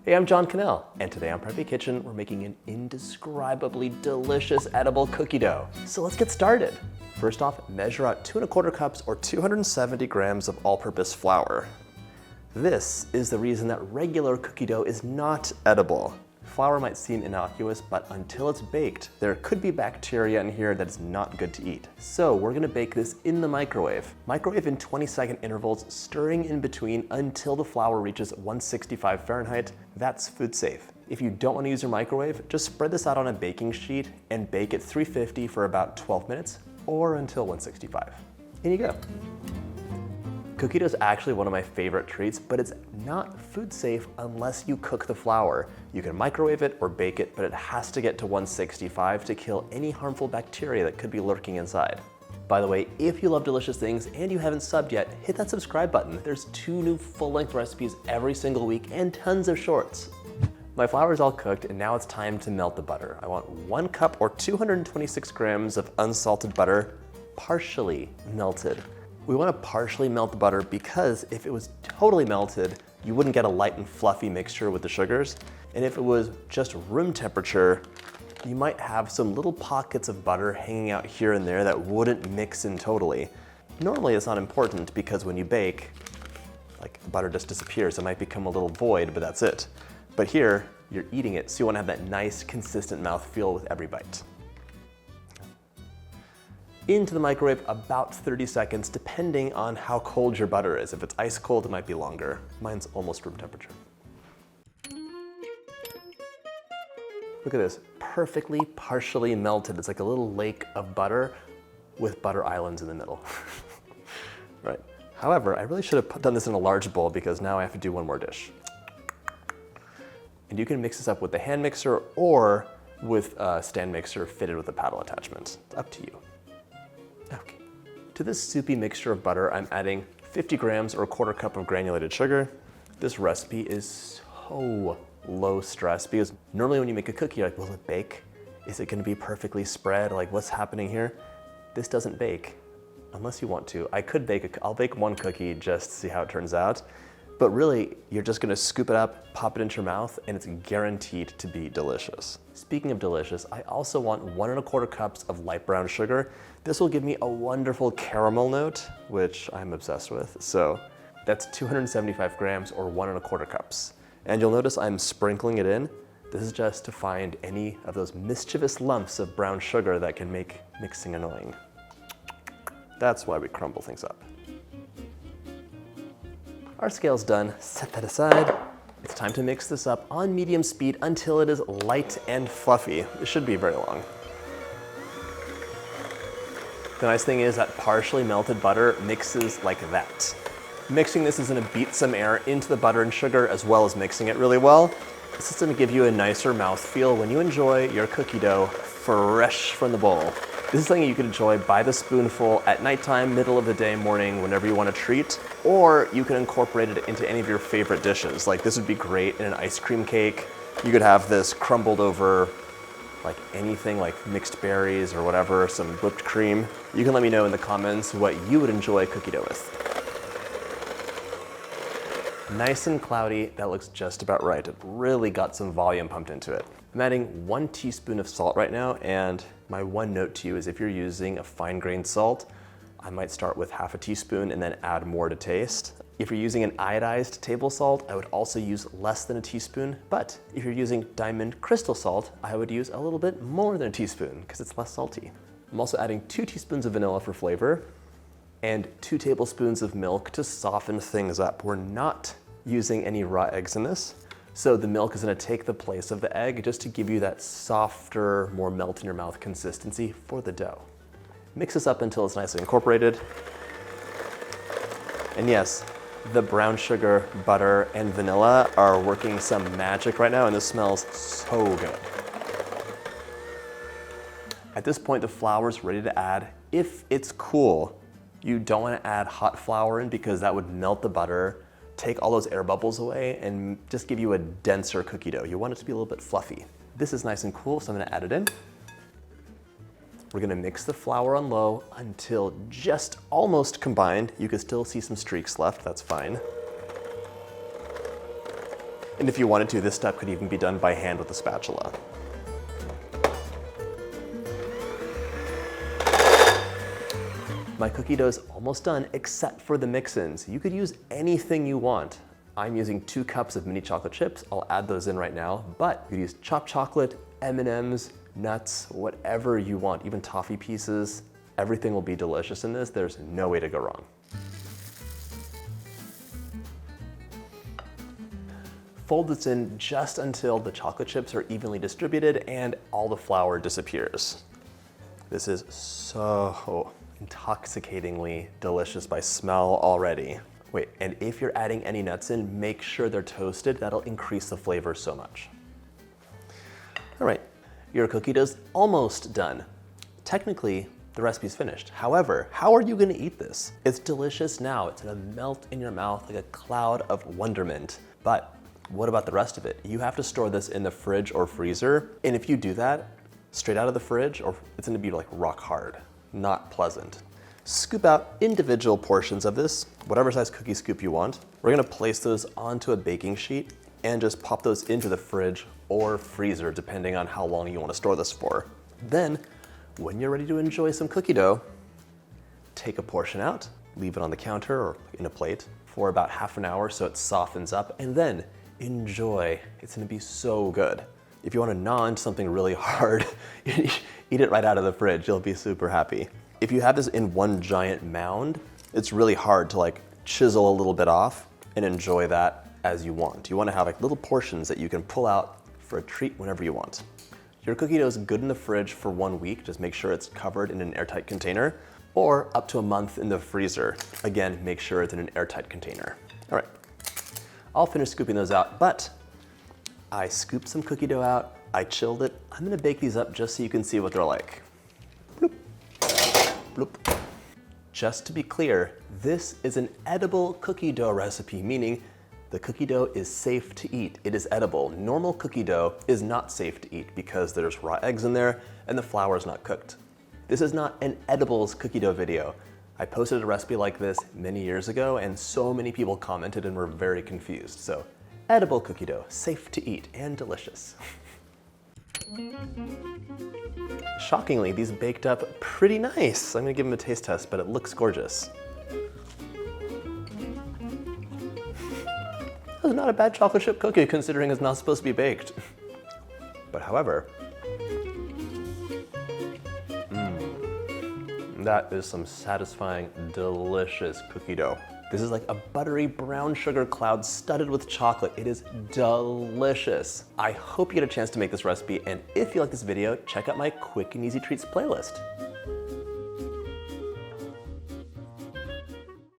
Hey, I'm John Cannell, and today on Preppy Kitchen, we're making an indescribably delicious edible cookie dough. So let's get started. First off, measure out 2¼ cups or 270 grams of all-purpose flour. This is the reason that regular cookie dough is not edible. Flour might seem innocuous, but until it's baked, there could be bacteria in here that is not good to eat. So we're gonna bake this in the microwave. Microwave in 20-second intervals, stirring in between until the flour reaches 165 Fahrenheit. That's food safe. If you don't want to use your microwave, just spread this out on a baking sheet and bake at 350 for about 12 minutes or until 165. In you go. Cookie dough is actually one of my favorite treats, but it's not food safe unless you cook the flour. You can microwave it or bake it, but it has to get to 165 to kill any harmful bacteria that could be lurking inside. By the way, if you love delicious things and you haven't subbed yet, hit that subscribe button. There's 2 new full-length recipes every single week and tons of shorts. My flour is all cooked and now it's time to melt the butter. I want 1 cup or 226 grams of unsalted butter, partially melted. We want to partially melt the butter because if it was totally melted, you wouldn't get a light and fluffy mixture with the sugars. And if it was just room temperature, you might have some little pockets of butter hanging out here and there that wouldn't mix in totally. Normally it's not important because when you bake, like the butter just disappears. It might become a little void, but that's it. But here, you're eating it, so you want to have that nice, consistent mouthfeel with every bite. Into the microwave about 30 seconds, depending on how cold your butter is. If it's ice cold, it might be longer. Mine's almost room temperature. Look at this, perfectly partially melted. It's like a little lake of butter with butter islands in the middle. Right. However, I really should have done this in a large bowl because now I have to do one more dish. And you can mix this up with the hand mixer or with a stand mixer fitted with a paddle attachment. It's up to you. Okay. To this soupy mixture of butter, I'm adding 50 grams or 1/4 cup of granulated sugar. This recipe is so low stress because normally when you make a cookie, you're like, will it bake? Is it gonna be perfectly spread? Like, what's happening here? This doesn't bake, unless you want to. I could bake, I'll bake 1 cookie just to see how it turns out. But really, you're just gonna scoop it up, pop it into your mouth, and it's guaranteed to be delicious. Speaking of delicious, I also want 1¼ cups of light brown sugar. This will give me a wonderful caramel note, which I'm obsessed with. So that's 275 grams or 1¼ cups. And you'll notice I'm sprinkling it in. This is just to find any of those mischievous lumps of brown sugar that can make mixing annoying. That's why we crumble things up. Our scale's done, set that aside. It's time to mix this up on medium speed until it is light and fluffy. It shouldn't be very long. The nice thing is that partially melted butter mixes like that. Mixing this is gonna beat some air into the butter and sugar as well as mixing it really well. This is gonna give you a nicer mouthfeel when you enjoy your cookie dough fresh from the bowl. This is something you can enjoy by the spoonful at nighttime, middle of the day, morning, whenever you want to treat, or you can incorporate it into any of your favorite dishes. Like this would be great in an ice cream cake. You could have this crumbled over like anything like mixed berries or whatever, some whipped cream. You can let me know in the comments what you would enjoy cookie dough with. Nice and cloudy, that looks just about right. It really got some volume pumped into it. I'm adding 1 teaspoon of salt right now, and my one note to you is if you're using a fine-grained salt, I might start with ½ teaspoon and then add more to taste. If you're using an iodized table salt, I would also use less than a teaspoon, but if you're using diamond crystal salt, I would use a little bit more than a teaspoon because it's less salty. I'm also adding 2 teaspoons of vanilla for flavor and 2 tablespoons of milk to soften things up. We're not using any raw eggs in this. So the milk is gonna take the place of the egg just to give you that softer, more melt in your mouth consistency for the dough. Mix this up until it's nicely incorporated. And yes, the brown sugar, butter, and vanilla are working some magic right now, and this smells so good. At this point, the flour's ready to add. If it's cool, you don't wanna add hot flour in because that would melt the butter, take all those air bubbles away, and just give you a denser cookie dough. You want it to be a little bit fluffy. This is nice and cool, so I'm gonna add it in. We're gonna mix the flour on low until just almost combined. You can still see some streaks left, that's fine. And if you wanted to, this step could even be done by hand with a spatula. My cookie dough is almost done except for the mix-ins. You could use anything you want. I'm using 2 cups of mini chocolate chips. I'll add those in right now, but you could use chopped chocolate, M&Ms, nuts, whatever you want, even toffee pieces. Everything will be delicious in this. There's no way to go wrong. Fold this in just until the chocolate chips are evenly distributed and all the flour disappears. This is so intoxicatingly delicious by smell already. Wait, and if you're adding any nuts in, make sure they're toasted. That'll increase the flavor so much. All right, your cookie dough's almost done. Technically, the recipe's finished. However, how are you gonna eat this? It's delicious now. It's gonna melt in your mouth like a cloud of wonderment. But what about the rest of it? You have to store this in the fridge or freezer. And if you do that, straight out of the fridge, or it's gonna be like rock hard, not pleasant. Scoop out individual portions of this, whatever size cookie scoop you want. We're gonna place those onto a baking sheet and just pop those into the fridge or freezer, depending on how long you wanna store this for. Then, when you're ready to enjoy some cookie dough, take a portion out, leave it on the counter or in a plate for about half an hour so it softens up, and then enjoy. It's gonna be so good. If you wanna gnaw into something really hard, eat it right out of the fridge. You'll be super happy. If you have this in one giant mound, it's really hard to like chisel a little bit off and enjoy that as you want. You wanna have like little portions that you can pull out for a treat whenever you want. Your cookie dough is good in the fridge for 1 week. Just make sure it's covered in an airtight container, or up to a month in the freezer. Again, make sure it's in an airtight container. All right, I'll finish scooping those out, but I scooped some cookie dough out, I chilled it. I'm gonna bake these up just so you can see what they're like. Bloop, bloop. Just to be clear, this is an edible cookie dough recipe, meaning the cookie dough is safe to eat. It is edible. Normal cookie dough is not safe to eat because there's raw eggs in there and the flour is not cooked. This is not an edibles cookie dough video. I posted a recipe like this many years ago and so many people commented and were very confused. So, edible cookie dough, safe to eat and delicious. Shockingly, these baked up pretty nice. I'm gonna give them a taste test, but it looks gorgeous. This is not a bad chocolate chip cookie considering it's not supposed to be baked. But however, that is some satisfying, delicious cookie dough. This is like a buttery brown sugar cloud studded with chocolate. It is delicious. I hope you get a chance to make this recipe, and if you like this video, check out my quick and easy treats playlist.